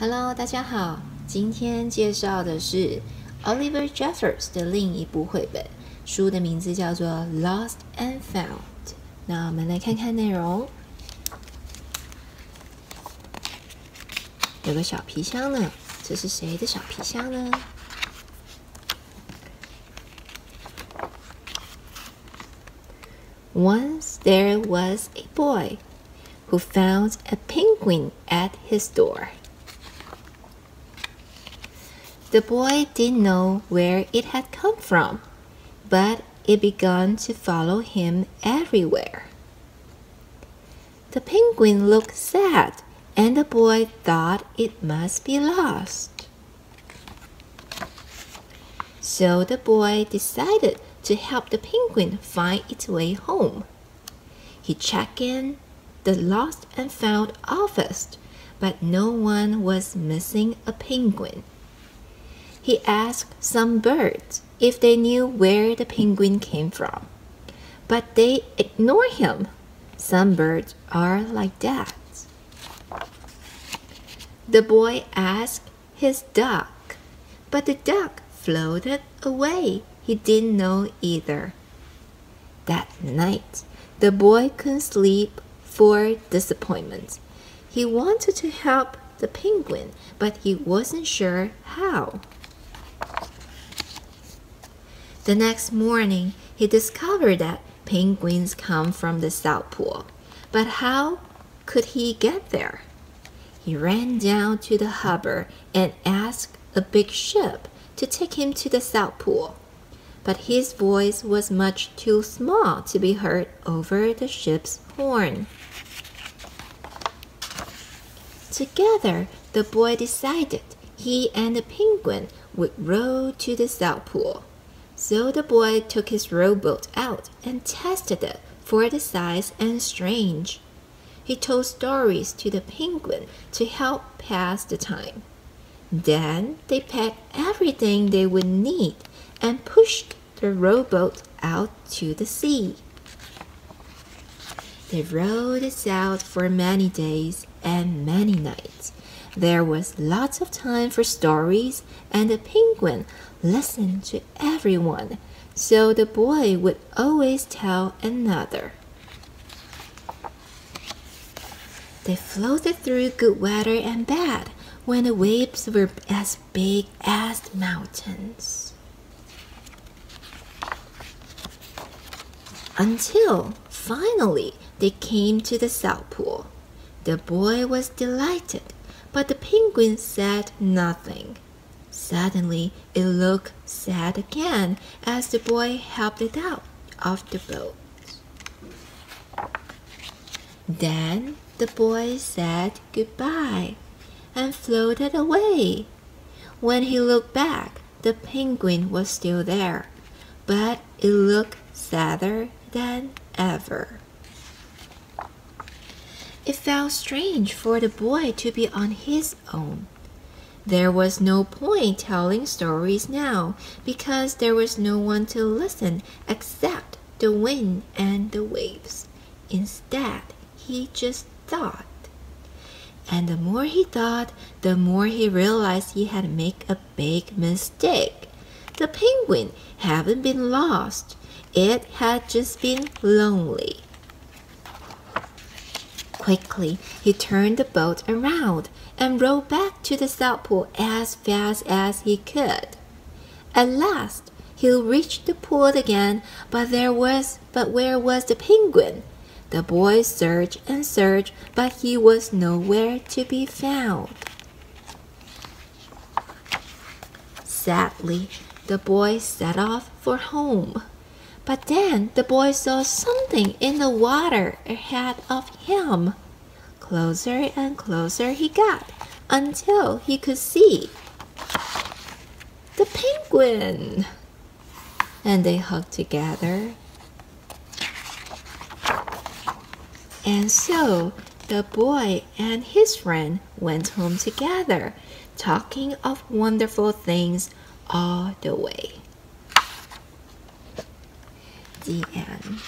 Hello， 大家好，今天介绍的是 Oliver Jeffers 的另一部绘本，书的名字叫做 Lost and Found。那我们来看看内容。有个小皮箱呢，这是谁的小皮箱呢？Once there was a boy who found a penguin at his door. The boy didn't know where it had come from, but it began to follow him everywhere. The penguin looked sad, and the boy thought it must be lost. So the boy decided to help the penguin find its way home. He checked in the lost and found office, but no one was missing a penguin. He asked some birds if they knew where the penguin came from, but they ignored him. Some birds are like that. The boy asked his duck, but the duck floated away. He didn't know either. That night, the boy couldn't sleep for disappointment. He wanted to help the penguin, but he wasn't sure how. The next morning, he discovered that penguins come from the South Pole. But how could he get there? He ran down to the harbor and asked a big ship to take him to the South Pole. But his voice was much too small to be heard over the ship's horn. Together, the boy decided he and the penguin would row to the South Pole. So the boy took his rowboat out and tested it for the size and strength. He told stories to the penguin to help pass the time. Then they packed everything they would need and pushed the rowboat out to the sea. They rowed it out for many days and many nights. There was lots of time for stories, and the penguin listened to everyone, so the boy would always tell another. They floated through good weather and bad when the waves were as big as mountains. Until finally they came to the South Pole. The boy was delighted, but the penguin said nothing. Suddenly, it looked sad again as the boy helped it out of the boat. Then the boy said goodbye and floated away. When he looked back, the penguin was still there, but it looked sadder than ever. It felt strange for the boy to be on his own. There was no point telling stories now because there was no one to listen except the wind and the waves. Instead, he just thought. And the more he thought, the more he realized he had made a big mistake. The penguin hadn't been lost. It had just been lonely. Quickly, he turned the boat around and rowed back to the South Pole as fast as he could. At last, he reached the pool again, but where was the penguin? The boy searched and searched, but he was nowhere to be found. Sadly, the boy set off for home. But then the boy saw something in the water ahead of him. Closer and closer he got until he could see the penguin. And they hugged together. And so the boy and his friend went home together, talking of wonderful things all the way. The end.